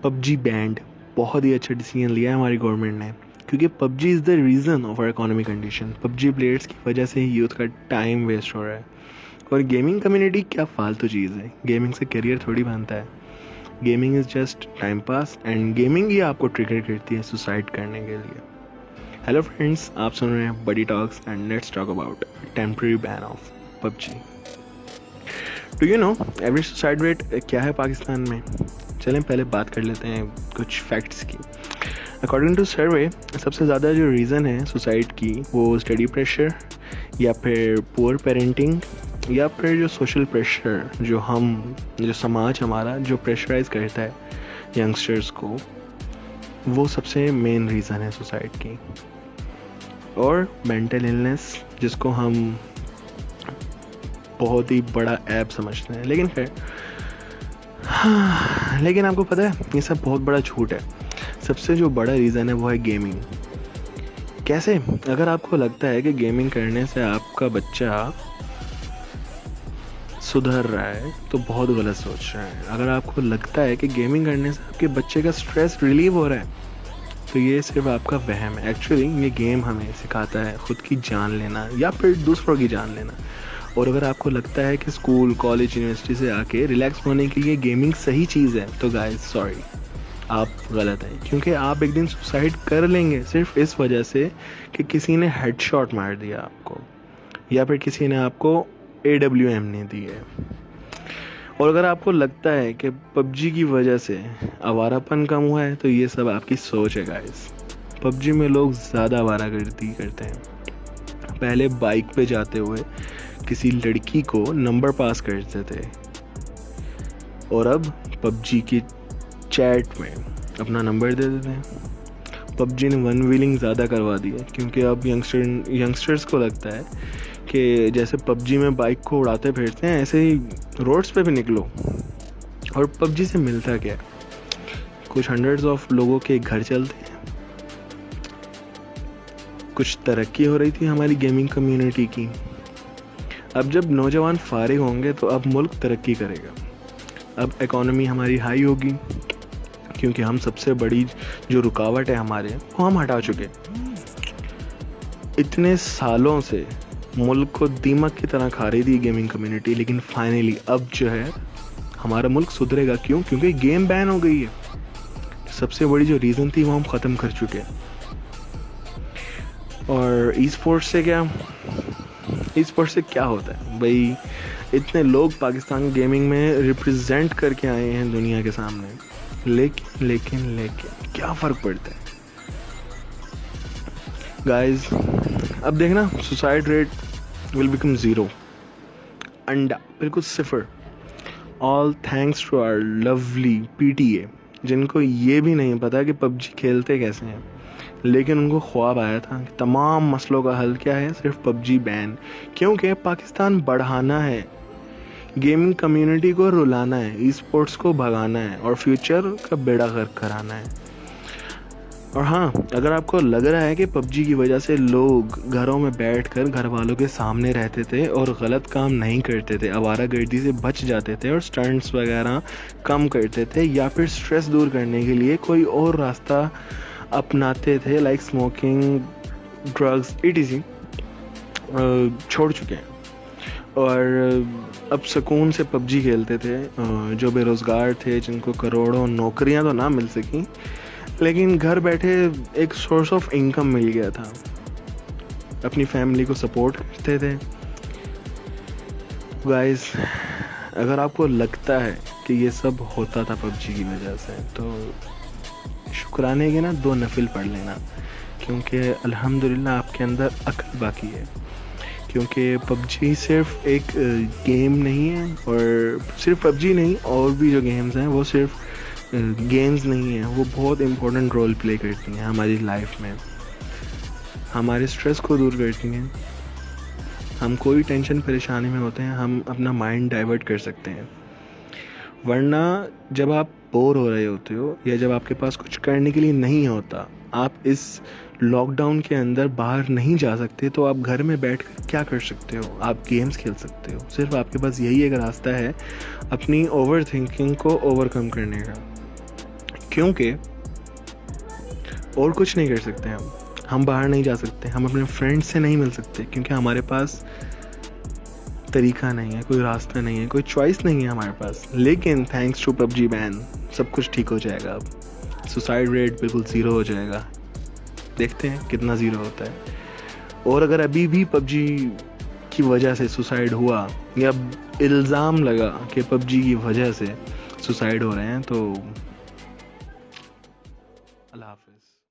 PUBG band. बहुत ही अच्छा decision लिया है हमारी गवर्नमेंट ने, क्योंकि PUBG is the reason of our economic condition. PUBG players की वजह से ही यूथ का टाइम वेस्ट हो रहा है। और गेमिंग कम्युनिटी क्या फालतू चीज़ है, गेमिंग से करियर थोड़ी बनता है। Gaming is just time pass, and gaming ही आपको ट्रिगर करती है सुसाइड करने के लिए। हेलो फ्रेंड्स, आप सुन रहे हैं buddy talks and let's talk about temporary ban of PUBG. Do you know average suicide rate क्या है पाकिस्तान में? चलें पहले बात कर लेते हैं कुछ फैक्ट्स की। अकॉर्डिंग टू सर्वे, सबसे ज़्यादा जो रीज़न है सुसाइड की वो स्टडी प्रेशर, या फिर पुअर पेरेंटिंग, या फिर जो सोशल प्रेशर जो समाज हमारा जो प्रेशराइज करता है यंगस्टर्स को, वो सबसे मेन रीज़न है सुसाइड की। और मेंटल इलनेस, जिसको हम बहुत ही बड़ा ऐप समझते हैं, लेकिन खैर लेकिन आपको पता है ये सब बहुत बड़ा झूठ है। सबसे जो बड़ा रीज़न है वो है गेमिंग। कैसे? अगर आपको लगता है कि गेमिंग करने से आपका बच्चा सुधर रहा है तो बहुत गलत सोच रहा है। अगर आपको लगता है कि गेमिंग करने से आपके बच्चे का स्ट्रेस रिलीव हो रहा है तो ये सिर्फ आपका वहम है। एक्चुअली ये गेम हमें सिखाता है खुद की जान लेना या फिर दूसरों की जान लेना। और अगर आपको लगता है कि स्कूल, कॉलेज, यूनिवर्सिटी से आके रिलैक्स होने के लिए गेमिंग सही चीज़ है तो गाइस सॉरी, आप गलत हैं। क्योंकि आप एक दिन सुसाइड कर लेंगे सिर्फ इस वजह से कि किसी ने हेडशॉट मार दिया आपको, या फिर किसी ने आपको AWM नहीं दी है। और अगर आपको लगता है कि पबजी की वजह से आवारापन कम हुआ है तो ये सब आपकी सोच है गाइस। पबजी में लोग ज़्यादा आवारागर्दी करते हैं। पहले बाइक पे जाते हुए किसी लड़की को नंबर पास करते थे, और अब पबजी की चैट में अपना नंबर दे देते हैं। पबजी ने वन व्हीलिंग ज़्यादा करवा दी है, क्योंकि अब यंगस्टर्स को लगता है कि जैसे पबजी में बाइक को उड़ाते फिरते हैं ऐसे ही रोड्स पे भी निकलो। और पबजी से मिलता क्या है? कुछ हंड्रेड्स ऑफ लोगों के घर चलते हैं, कुछ तरक्की हो रही थी हमारी गेमिंग कम्युनिटी की। अब जब नौजवान फारिग होंगे तो अब मुल्क तरक्की करेगा। अब इकोनॉमी हमारी हाई होगी, क्योंकि हम सबसे बड़ी जो रुकावट है हमारे वो हम हटा चुके। इतने सालों से मुल्क को दीमक की तरह खा रही थी गेमिंग कम्युनिटी, लेकिन फाइनली अब जो है हमारा मुल्क सुधरेगा। क्यों? क्योंकि गेम बैन हो गई है। सबसे बड़ी जो रीज़न थी वो हम ख़त्म कर चुके हैं। और ई स्पोर्ट्स से क्या होता है भाई? इतने लोग पाकिस्तान गेमिंग में रिप्रेजेंट करके आए हैं दुनिया के सामने, लेकिन क्या फ़र्क पड़ता है गाइस? अब देखना, suicide rate will become zero, अंडा बिल्कुल सिफर। All thanks to our lovely PTA, जिनको ये भी नहीं पता कि पबजी खेलते कैसे हैं, लेकिन उनको ख्वाब आया था कि तमाम मसलों का हल क्या है? सिर्फ पबजी बैन। क्योंकि पाकिस्तान बढ़ाना है, गेमिंग कम्युनिटी को रुलाना है, ई स्पोर्ट्स को भगाना है और फ्यूचर का बेड़ा गर्क कराना है। और हाँ, अगर आपको लग रहा है कि पबजी की वजह से लोग घरों में बैठकर घर वालों के सामने रहते थे और गलत काम नहीं करते थे, आवारागर्दी से बच जाते थे और स्टंट्स वगैरह कम करते थे, या फिर स्ट्रेस दूर करने के लिए कोई और रास्ता अपनाते थे लाइक स्मोकिंग, ड्रग्स ETC, छोड़ चुके हैं और अब सुकून से पबजी खेलते थे। जो बेरोज़गार थे, जिनको करोड़ों नौकरियां तो ना मिल सकी, लेकिन घर बैठे एक सोर्स ऑफ इनकम मिल गया था, अपनी फैमिली को सपोर्ट करते थे। गाइस, अगर आपको लगता है कि ये सब होता था पबजी की वजह से, तो शुक्राने के ना 2 नफिल पढ़ लेना, क्योंकि अल्हम्दुलिल्लाह आपके अंदर अक्ल बाकी है। क्योंकि पबजी सिर्फ एक गेम नहीं है, और सिर्फ पबजी नहीं, और भी जो गेम्स हैं वो सिर्फ गेम्स नहीं है, वो बहुत इम्पोर्टेंट रोल प्ले करती हैं हमारी लाइफ में। हमारे स्ट्रेस को दूर करती हैं। हम कोई टेंशन परेशानी में होते हैं, हम अपना माइंड डाइवर्ट कर सकते हैं। वरना जब आप बोर हो रहे होते हो या जब आपके पास कुछ करने के लिए नहीं होता, आप इस लॉकडाउन के अंदर बाहर नहीं जा सकते, तो आप घर में बैठ कर क्या कर सकते हो? आप गेम्स खेल सकते हो। सिर्फ आपके पास यही एक रास्ता है अपनी ओवर थिंकिंग को ओवरकम करने का। क्योंकि और कुछ नहीं कर सकते हम बाहर नहीं जा सकते, हम अपने फ्रेंड्स से नहीं मिल सकते, क्योंकि हमारे पास तरीका नहीं है, कोई रास्ता नहीं है, कोई चॉइस नहीं है हमारे पास। लेकिन थैंक्स टू पबजी बैन सब कुछ ठीक हो जाएगा। अब सुसाइड रेट बिल्कुल ज़ीरो हो जाएगा, देखते हैं कितना ज़ीरो होता है। और अगर अभी भी पबजी की वजह से सुसाइड हुआ या इल्ज़ाम लगा कि पबजी की वजह से सुसाइड हो रहे हैं, तो